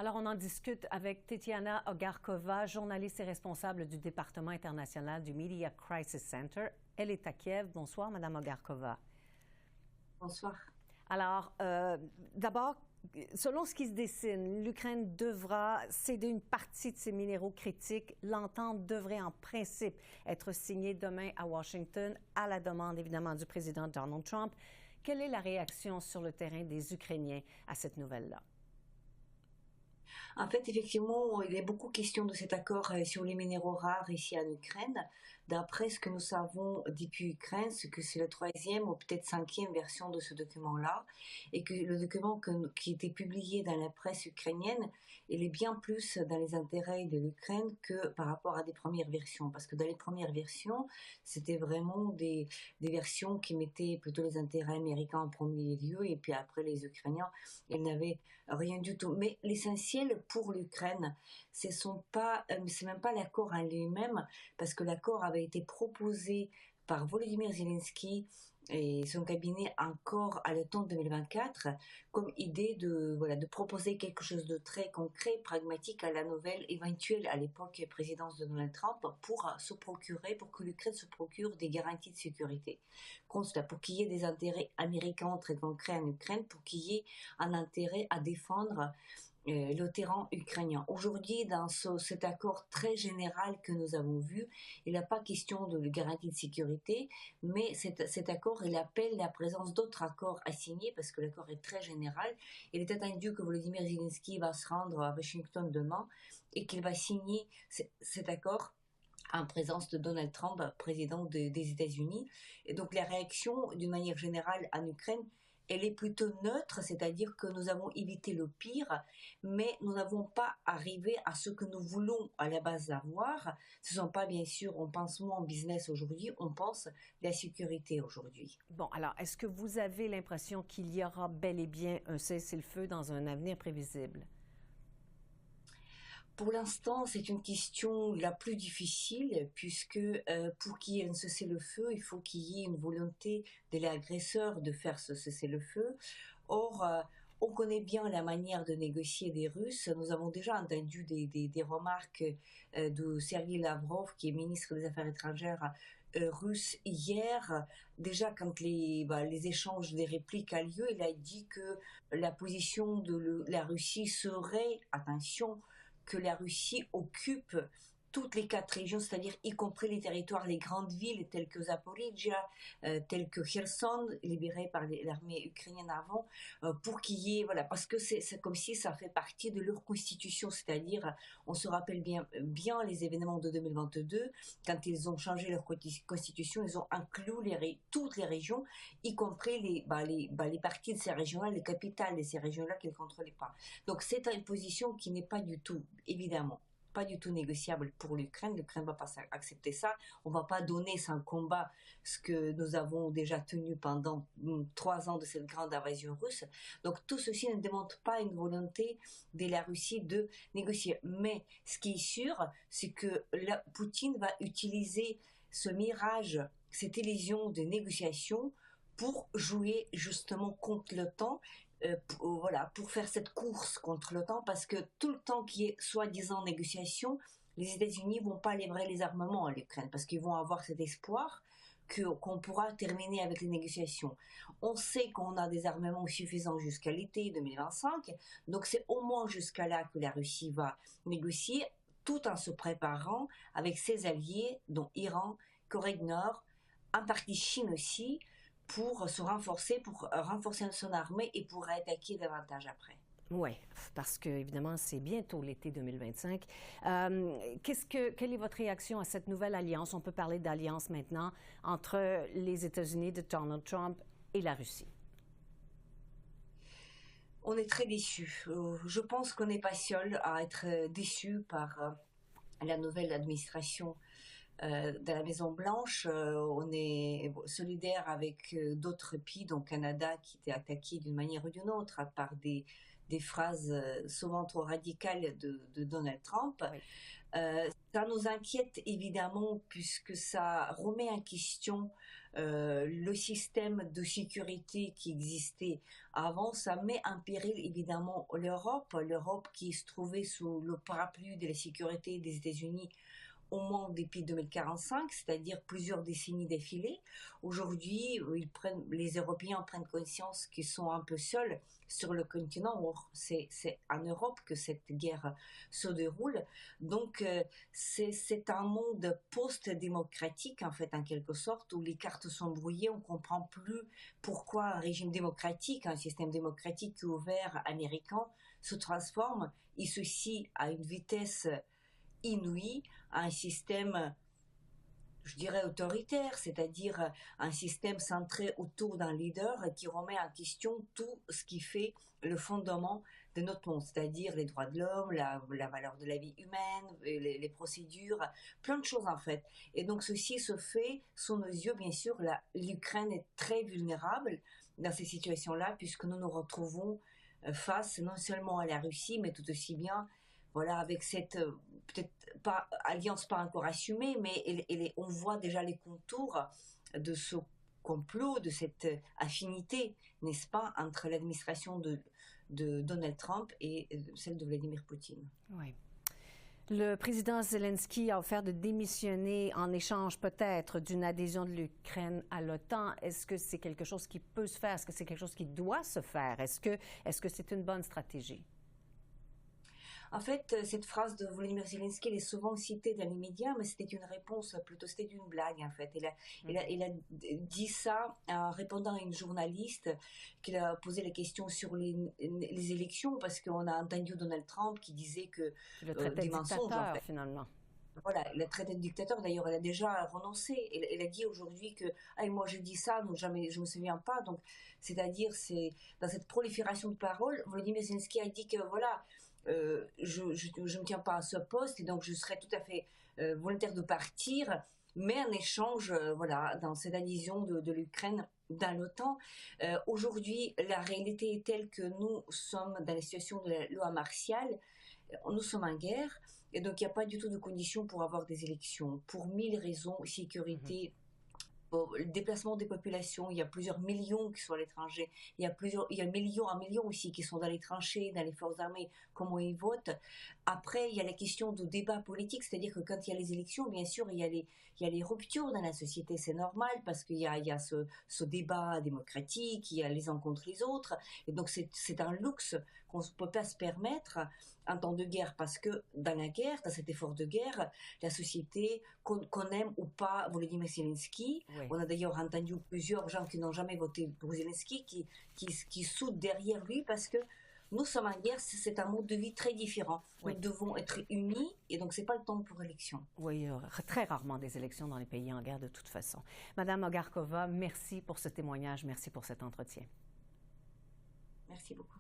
Alors, on en discute avec Tetiana Ogarkova, journaliste et responsable du département international du Media Crisis Center. Elle est à Kiev. Bonsoir, Madame Ogarkova. Bonsoir. Alors, d'abord, selon ce qui se dessine, l'Ukraine devra céder une partie de ses minéraux critiques. L'entente devrait en principe être signée demain à Washington, à la demande évidemment du président Donald Trump. Quelle est la réaction sur le terrain des Ukrainiens à cette nouvelle-là? En fait, effectivement, il est beaucoup question de cet accord sur les minéraux rares ici en Ukraine. D'après ce que nous savons depuis Ukraine, c'est que c'est la troisième ou peut-être cinquième version de ce document-là, et que le document qui était publié dans la presse ukrainienne, il est bien plus dans les intérêts de l'Ukraine que par rapport à des premières versions. Parce que dans les premières versions, c'était vraiment des versions qui mettaient plutôt les intérêts américains en premier lieu, et puis après les Ukrainiens, ils n'avaient rien du tout. Mais l'essentiel pour l'Ukraine, c'est même pas l'accord en lui-même, parce que l'accord avait été proposé par Volodymyr Zelensky et son cabinet encore à l'automne 2024 comme idée de proposer quelque chose de très concret, pragmatique à la nouvelle éventuelle à l'époque présidence de Donald Trump pour que l'Ukraine se procure des garanties de sécurité. Pour qu'il y ait des intérêts américains très concrets en Ukraine, pour qu'il y ait un intérêt à défendre le terrain ukrainien. Aujourd'hui, dans cet accord très général que nous avons vu, il n'y a pas question de garantie de sécurité, mais cet accord, il appelle la présence d'autres accords à signer, parce que l'accord est très général. Il est attendu que Volodymyr Zelensky va se rendre à Washington demain et qu'il va signer cet accord en présence de Donald Trump, président des États-Unis. Et donc la réaction, d'une manière générale, en Ukraine, elle est plutôt neutre, c'est-à-dire que nous avons évité le pire, mais nous n'avons pas arrivé à ce que nous voulons à la base avoir. Ce ne sont pas, bien sûr, on pense moins en business aujourd'hui, on pense la sécurité aujourd'hui. Bon, alors, est-ce que vous avez l'impression qu'il y aura bel et bien un cessez-le-feu dans un avenir prévisible? Pour l'instant, c'est une question la plus difficile, puisque pour qu'il y ait un cessez-le-feu, il faut qu'il y ait une volonté de l'agresseur de faire ce cessez-le-feu. Or, on connaît bien la manière de négocier des Russes. Nous avons déjà entendu des remarques de Sergei Lavrov, qui est ministre des Affaires étrangères russe hier. Déjà, quand les échanges des répliques a lieu, il a dit que la position de la Russie serait, attention, que la Russie occupe toutes les 4 régions, c'est-à-dire y compris les territoires, les grandes villes telles que Zaporizhia, telles que Kherson, libérées par l'armée ukrainienne avant, pour qu'il y ait, parce que c'est comme si ça fait partie de leur constitution, c'est-à-dire, on se rappelle bien les événements de 2022, quand ils ont changé leur constitution, ils ont inclus toutes les régions, y compris les parties de ces régions-là, les capitales de ces régions-là qu'ils ne contrôlaient pas. Donc c'est une position qui n'est pas du tout, évidemment, pas du tout négociable pour l'Ukraine. L'Ukraine ne va pas accepter ça. On ne va pas donner sans combat ce que nous avons déjà tenu pendant 3 ans de cette grande invasion russe. Donc tout ceci ne démontre pas une volonté de la Russie de négocier. Mais ce qui est sûr, c'est que Poutine va utiliser ce mirage, cette illusion de négociation pour jouer justement contre l'OTAN, pour faire cette course contre l'OTAN, parce que tout le temps qui est soi-disant négociation, les États-Unis vont pas livrer les armements à l'Ukraine, parce qu'ils vont avoir cet espoir qu'on pourra terminer avec les négociations. On sait qu'on a des armements suffisants jusqu'à l'été 2025, donc c'est au moins jusqu'à là que la Russie va négocier, tout en se préparant avec ses alliés, dont Iran, Corée du Nord, en partie Chine aussi, pour renforcer son armée et pour attaquer davantage après. Oui, parce que évidemment, c'est bientôt l'été 2025. Quelle est votre réaction à cette nouvelle alliance? On peut parler d'alliance maintenant entre les États-Unis de Donald Trump et la Russie. On est très déçus. Je pense qu'on n'est pas seul à être déçus par la nouvelle administration de la Maison-Blanche. On est solidaire avec d'autres pays, dont Canada, qui était attaqué d'une manière ou d'une autre par des phrases souvent trop radicales de Donald Trump. Oui. Ça nous inquiète évidemment puisque ça remet en question le système de sécurité qui existait avant. Ça met en péril évidemment l'Europe qui se trouvait sous le parapluie de la sécurité des États-Unis au moins depuis 2045, c'est-à-dire plusieurs décennies d'affilée. Aujourd'hui, les Européens prennent conscience qu'ils sont un peu seuls sur le continent. Or, c'est en Europe que cette guerre se déroule. Donc, c'est un monde post-démocratique, en fait, en quelque sorte, où les cartes sont brouillées. On ne comprend plus pourquoi un régime démocratique, un système démocratique ouvert américain, se transforme, et ceci à une vitesse inouïe, à un système, je dirais, autoritaire, c'est-à-dire un système centré autour d'un leader qui remet en question tout ce qui fait le fondement de notre monde, c'est-à-dire les droits de l'homme, la valeur de la vie humaine, les procédures, plein de choses en fait. Et donc ceci se fait sous nos yeux, bien sûr. L'Ukraine est très vulnérable dans ces situations-là, puisque nous nous retrouvons face non seulement à la Russie, mais tout aussi bien, voilà, avec cette peut-être pas alliance pas encore assumée, mais on voit déjà les contours de ce complot, de cette affinité, n'est-ce pas, entre l'administration de Donald Trump et celle de Vladimir Poutine. Oui. Le président Zelensky a offert de démissionner en échange peut-être d'une adhésion de l'Ukraine à l'OTAN. Est-ce que c'est quelque chose qui peut se faire? Est-ce que c'est quelque chose qui doit se faire? Est-ce que c'est une bonne stratégie? En fait, cette phrase de Volodymyr Zelensky, elle est souvent citée dans les médias, mais c'était une réponse, plutôt c'était une blague en fait. Il a dit ça en répondant à une journaliste qui a posé la question sur les élections, parce qu'on a entendu Donald Trump qui disait que le traité des de mensonges dictateur, en fait. Finalement. Voilà, le traité de dictateur, d'ailleurs, elle a déjà renoncé. Elle a dit aujourd'hui que moi j'ai dit ça, donc jamais, je me souviens pas. Donc, c'est-à-dire, c'est dans cette prolifération de paroles, Volodymyr Zelensky a dit que voilà, je ne tiens pas à ce poste et donc je serais tout à fait volontaire de partir, mais en échange, voilà, dans cette adhésion de l'Ukraine dans l'OTAN. Aujourd'hui, la réalité est telle que nous sommes dans la situation de la loi martiale, nous sommes en guerre, et donc il n'y a pas du tout de conditions pour avoir des élections, pour mille raisons, sécurité, le déplacement des populations. Il y a plusieurs millions qui sont à l'étranger. Il y a un million aussi qui sont dans les tranchées, dans les forces armées. Comment ils votent? Après, il y a la question du débat politique, c'est-à-dire que quand il y a les élections, bien sûr, il y a les ruptures dans la société. C'est normal parce qu'il y a ce débat démocratique, il y a les uns contre les autres. Et donc, c'est un luxe qu'on ne peut pas se permettre en temps de guerre, parce que dans la guerre, dans cet effort de guerre, la société, qu'on aime ou pas Volodymyr Zelensky, oui. On a d'ailleurs entendu plusieurs gens qui n'ont jamais voté pour Zelensky qui soudent derrière lui, parce que nous sommes en guerre, c'est un mode de vie très différent. Oui. Nous devons être unis, et donc c'est pas le temps pour élection. Oui, il y aura très rarement des élections dans les pays en guerre de toute façon. Madame Ogarkova, merci pour ce témoignage, merci pour cet entretien. Merci beaucoup.